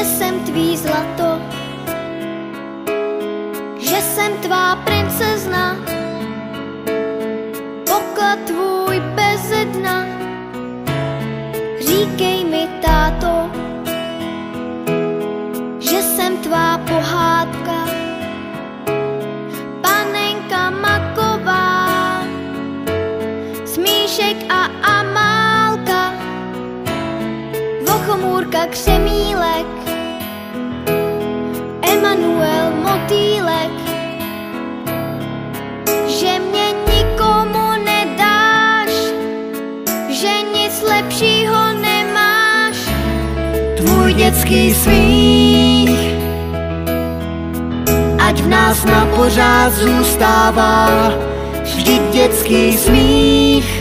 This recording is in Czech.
jsem tvý zlato, že jsem tvá princezna, poklad tvůj beze dna. Říkej mi, táto, že jsem tvá pohádka, panenka maková, Smíšek a Amálka, Vochomůrka Křemílek, Emanuel Motýlek, že mě nikomu nedáš, že nic lepšího nemáš. Tvůj dětský smích, ať v nás na pořád zůstává, vždyť dětský smích